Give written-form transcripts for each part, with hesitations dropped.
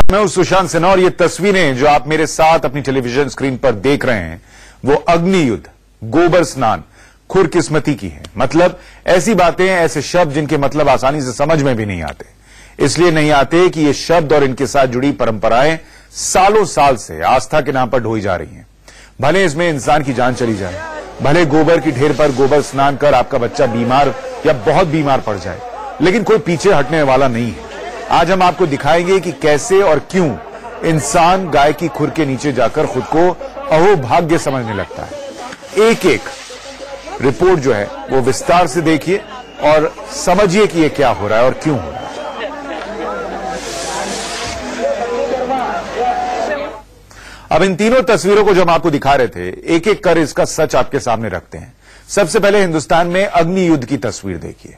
मैं हूं सुशांत सिन्हा और ये तस्वीरें जो आप मेरे साथ अपनी टेलीविजन स्क्रीन पर देख रहे हैं वो अग्नि युद्ध, गोबर स्नान, खुरकिस्मती की है। मतलब ऐसी बातें, ऐसे शब्द जिनके मतलब आसानी से समझ में भी नहीं आते। इसलिए नहीं आते कि ये शब्द और इनके साथ जुड़ी परंपराएं सालों साल से आस्था के नाम पर ढोई जा रही हैं। भले इसमें इंसान की जान चली जाए, भले गोबर की ढेर पर गोबर स्नान कर आपका बच्चा बीमार या बहुत बीमार पड़ जाए, लेकिन कोई पीछे हटने वाला नहीं है। आज हम आपको दिखाएंगे कि कैसे और क्यों इंसान गाय की खुर के नीचे जाकर खुद को अहोभाग्य समझने लगता है। एक एक रिपोर्ट जो है वो विस्तार से देखिए और समझिए कि ये क्या हो रहा है और क्यों हो रहा है। अब इन तीनों तस्वीरों को जो हम आपको दिखा रहे थे, एक एक कर इसका सच आपके सामने रखते हैं। सबसे पहले हिंदुस्तान में अग्नि युद्ध की तस्वीर देखिए।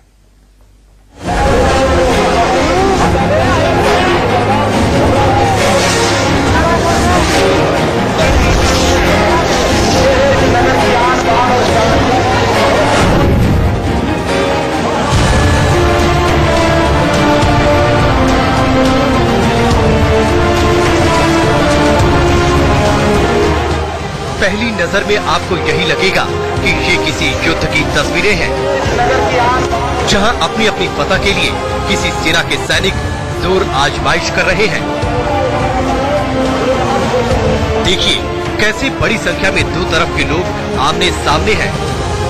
पहली नजर में आपको यही लगेगा कि ये किसी युद्ध की तस्वीरें हैं, जहां अपनी अपनी फतह के लिए किसी सेना के सैनिक जोर आजमाइश कर रहे हैं। देखिए कैसे बड़ी संख्या में दो तरफ के लोग आमने सामने हैं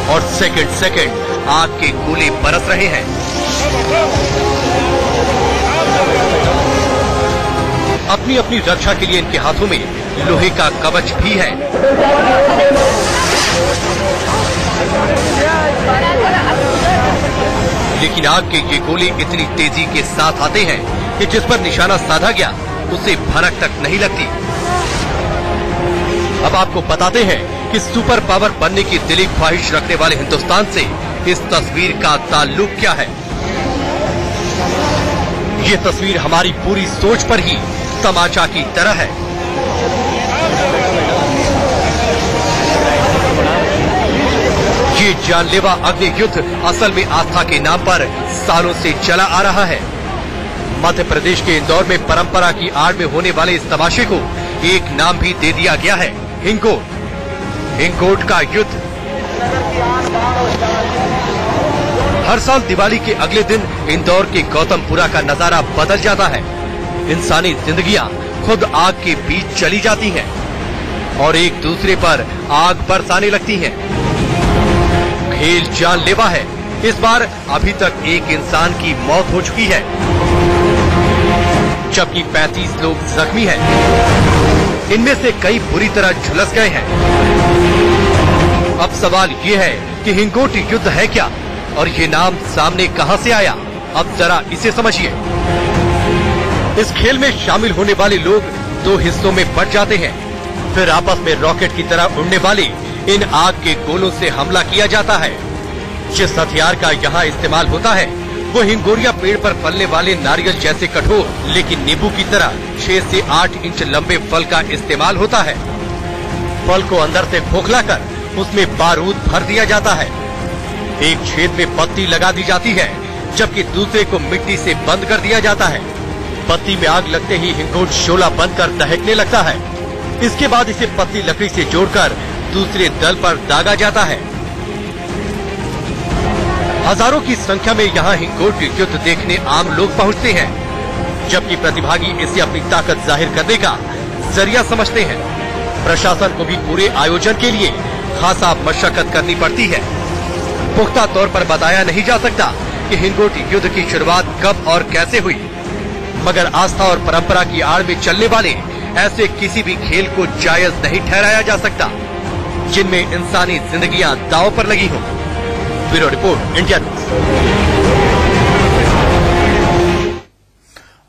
और सेकंड सेकंड आग के गोले बरस रहे हैं। अपनी अपनी रक्षा के लिए इनके हाथों में लोहे का कवच भी है। लेकिन आग के ये गोले इतनी तेजी के साथ आते हैं कि जिस पर निशाना साधा गया उसे भनक तक नहीं लगती। अब आपको बताते हैं कि सुपर पावर बनने की दिली ख्वाहिश रखने वाले हिंदुस्तान से इस तस्वीर का ताल्लुक क्या है। ये तस्वीर हमारी पूरी सोच पर ही तमाचा की तरह है। ये जानलेवा अग्नि युद्ध असल में आस्था के नाम पर सालों से चला आ रहा है। मध्य प्रदेश के इंदौर में परंपरा की आड़ में होने वाले इस तमाशे को एक नाम भी दे दिया गया है, हिंगोट। हिंगोट का युद्ध। हर साल दिवाली के अगले दिन इंदौर के गौतमपुरा का नजारा बदल जाता है। इंसानी जिंदगियां खुद आग के बीच चली जाती हैं और एक दूसरे पर आग बरसाने लगती हैं। खेल जानलेवा है। इस बार अभी तक एक इंसान की मौत हो चुकी है, जबकि 35 लोग जख्मी हैं। इनमें से कई बुरी तरह झुलस गए हैं। अब सवाल ये है कि हिंगोट युद्ध है क्या और ये नाम सामने कहां से आया। अब जरा इसे समझिए। इस खेल में शामिल होने वाले लोग दो हिस्सों में बंट जाते हैं। फिर आपस में रॉकेट की तरह उड़ने वाले इन आग के गोलों से हमला किया जाता है। जिस हथियार का यहाँ इस्तेमाल होता है वो हिंगोरिया पेड़ पर फलने वाले नारियल जैसे कठोर लेकिन नींबू की तरह 6 से 8 इंच लंबे फल का इस्तेमाल होता है। फल को अंदर से खोखला कर उसमें बारूद भर दिया जाता है। एक छेद में पत्ती लगा दी जाती है, जबकि दूसरे को मिट्टी से बंद कर दिया जाता है। पत्ती में आग लगते ही हिंगोट शोला बनकर दहकने लगता है। इसके बाद इसे पतली लकड़ी से जोड़कर दूसरे दल पर दागा जाता है। हजारों की संख्या में यहाँ हिंगोट युद्ध देखने आम लोग पहुँचते हैं, जबकि प्रतिभागी इसे अपनी ताकत जाहिर करने का जरिया समझते हैं। प्रशासन को भी पूरे आयोजन के लिए खासा मशक्कत करनी पड़ती है। पुख्ता तौर पर बताया नहीं जा सकता कि हिंगोट युद्ध की शुरुआत कब और कैसे हुई, मगर आस्था और परंपरा की आड़ में चलने वाले ऐसे किसी भी खेल को जायज नहीं ठहराया जा सकता जिनमें इंसानी जिंदगियां दांव पर लगी हों। Bureau report, India news.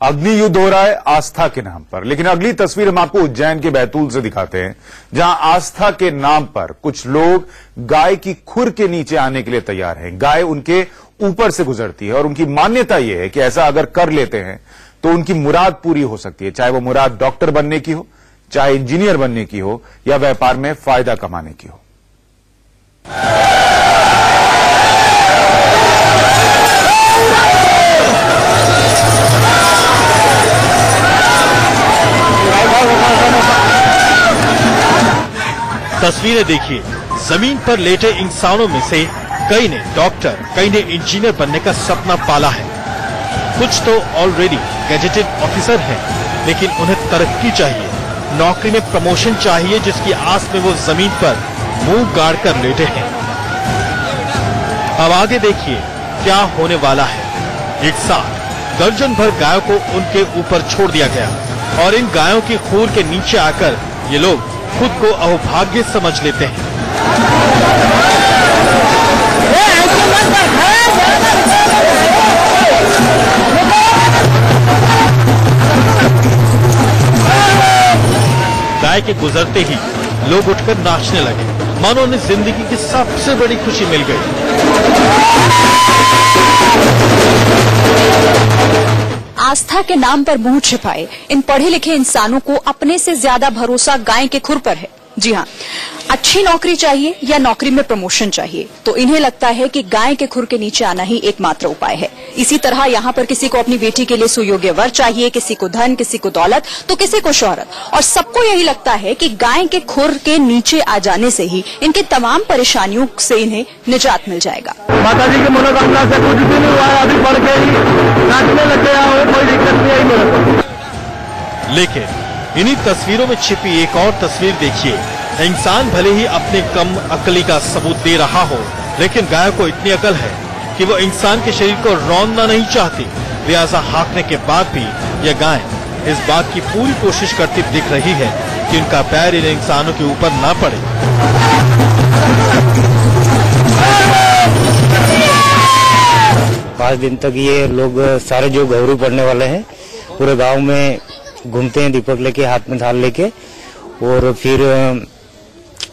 अग्नि युद्ध हो रहा है आस्था के नाम पर, लेकिन अगली तस्वीर हम आपको उज्जैन के बैतूल से दिखाते हैं, जहां आस्था के नाम पर कुछ लोग गाय की खुर के नीचे आने के लिए तैयार हैं। गाय उनके ऊपर से गुजरती है और उनकी मान्यता यह है कि ऐसा अगर कर लेते हैं तो उनकी मुराद पूरी हो सकती है, चाहे वो मुराद डॉक्टर बनने की हो, चाहे इंजीनियर बनने की हो या व्यापार में फायदा कमाने की हो। तस्वीरें देखिए, जमीन पर लेटे इंसानों में से कई ने डॉक्टर, कई ने इंजीनियर बनने का सपना पाला है। कुछ तो ऑलरेडी गैजेटेड ऑफिसर हैं, लेकिन उन्हें तरक्की चाहिए, नौकरी में प्रमोशन चाहिए, जिसकी आस में वो जमीन पर मुंह गाड़ कर लेटे हैं। अब आगे देखिए क्या होने वाला है। एक साथ दर्जन भर गायों को उनके ऊपर छोड़ दिया गया और इन गायों की खूर के नीचे आकर ये लोग खुद को अहोभाग्य समझ लेते हैं। गाय के गुजरते ही लोग उठकर नाचने लगे, मानो उन्हें जिंदगी की सबसे बड़ी खुशी मिल गई। आस्था के नाम पर मुंह छिपाए इन पढ़े लिखे इंसानों को अपने से ज्यादा भरोसा गाय के खुर पर है। जी हाँ, अच्छी नौकरी चाहिए या नौकरी में प्रमोशन चाहिए, तो इन्हें लगता है कि गाय के खुर के नीचे आना ही एकमात्र उपाय है। इसी तरह यहाँ पर किसी को अपनी बेटी के लिए सुयोग्य वर चाहिए, किसी को धन, किसी को दौलत, तो किसी को शोहरत, और सबको यही लगता है कि गाय के खुर के नीचे आ जाने से ही इनकी तमाम परेशानियों से इन्हें निजात मिल जाएगा। माता जी की मनोकामना से कुछ भी नहीं हुआ, अभी पढ़ के ही नाचने लग गया और कोई दिक्कत नहीं आई मेरे को। लेकिन इन्हीं तस्वीरों में छिपी एक और तस्वीर देखिए। इंसान भले ही अपने कम अकली का सबूत दे रहा हो, लेकिन गाय को इतनी अकल है कि वो इंसान के शरीर को रौंदना नहीं चाहती। लिहाजा हाँकने के बाद भी यह गाय इस बात की पूरी कोशिश करती दिख रही है कि उनका पैर इन इंसानों के ऊपर ना पड़े। 5 दिन तक ये लोग सारे जो गौरू पड़ने वाले हैं पूरे गांव में घूमते हैं, दीपक लेके, हाथ में थाल लेके, और फिर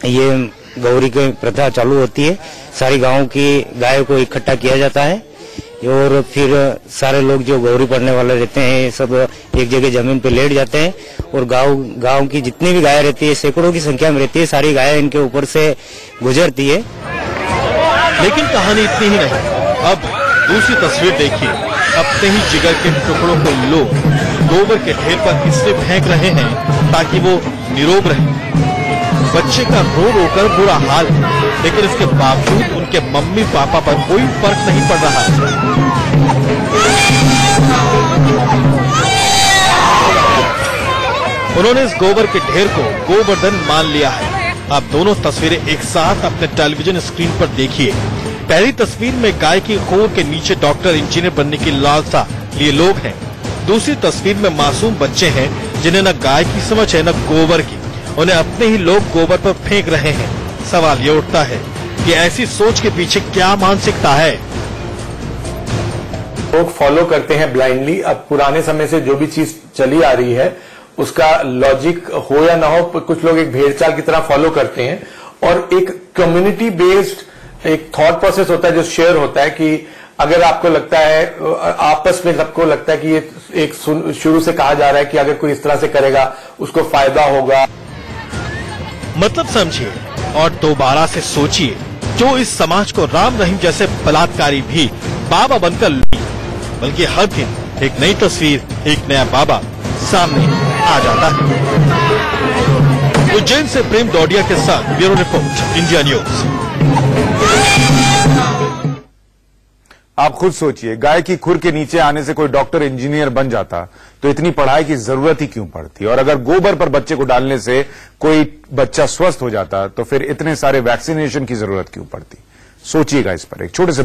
ये गौरी की प्रथा चालू होती है। सारी गांव की गायों को इकट्ठा किया जाता है और फिर सारे लोग जो गौरी पड़ने वाले रहते हैं सब एक जगह जमीन पे लेट जाते हैं और गांव की जितनी भी गाय रहती है, सैकड़ों की संख्या में रहती है, सारी गायें इनके ऊपर से गुजरती है। लेकिन कहानी इतनी ही नहीं, अब दूसरी तस्वीर देखिए। अपने ही जिगर के टुकड़ों को लोग गोबर के ढेर पर इसलिए फेंक रहे हैं ताकि वो निरोग रहे। बच्चे का रो रोकर बुरा हाल है, लेकिन इसके बावजूद उनके मम्मी पापा पर कोई फर्क नहीं पड़ रहा है। उन्होंने इस गोबर के ढेर को गोवर्धन मान लिया है। आप दोनों तस्वीरें एक साथ अपने टेलीविजन स्क्रीन पर देखिए। पहली तस्वीर में गाय की खूर के नीचे डॉक्टर, इंजीनियर बनने की लालसा लिए लोग हैं। दूसरी तस्वीर में मासूम बच्चे हैं जिन्हें न गाय की समझ है न गोबर की। उन्हें अपने ही लोग गोबर पर फेंक रहे हैं। सवाल ये उठता है कि ऐसी सोच के पीछे क्या मानसिकता है। लोग फॉलो करते हैं ब्लाइंडली। अब पुराने समय से जो भी चीज चली आ रही है उसका लॉजिक हो या ना हो, कुछ लोग एक भेड़चाल की तरह फॉलो करते हैं और एक कम्युनिटी बेस्ड एक थॉट प्रोसेस होता है जो शेयर होता है कि अगर आपको लगता है, आपस में सबको लगता है कि ये एक शुरू से कहा जा रहा है कि अगर कोई इस तरह से करेगा उसको फायदा होगा। मतलब समझिए और दोबारा से सोचिए, जो इस समाज को राम रहीम जैसे बलात्कारी भी बाबा बनकर नहीं, बल्कि हर दिन एक नई तस्वीर, एक नया बाबा सामने आ जाता है। उज्जैन से प्रेम डोडिया के साथ ब्यूरो रिपोर्ट, इंडिया न्यूज। आप खुद सोचिए, गाय की खुर के नीचे आने से कोई डॉक्टर, इंजीनियर बन जाता तो इतनी पढ़ाई की जरूरत ही क्यों पड़ती? और अगर गोबर पर बच्चे को डालने से कोई बच्चा स्वस्थ हो जाता तो फिर इतने सारे वैक्सीनेशन की जरूरत क्यों पड़ती? सोचिएगा इस पर एक छोटे से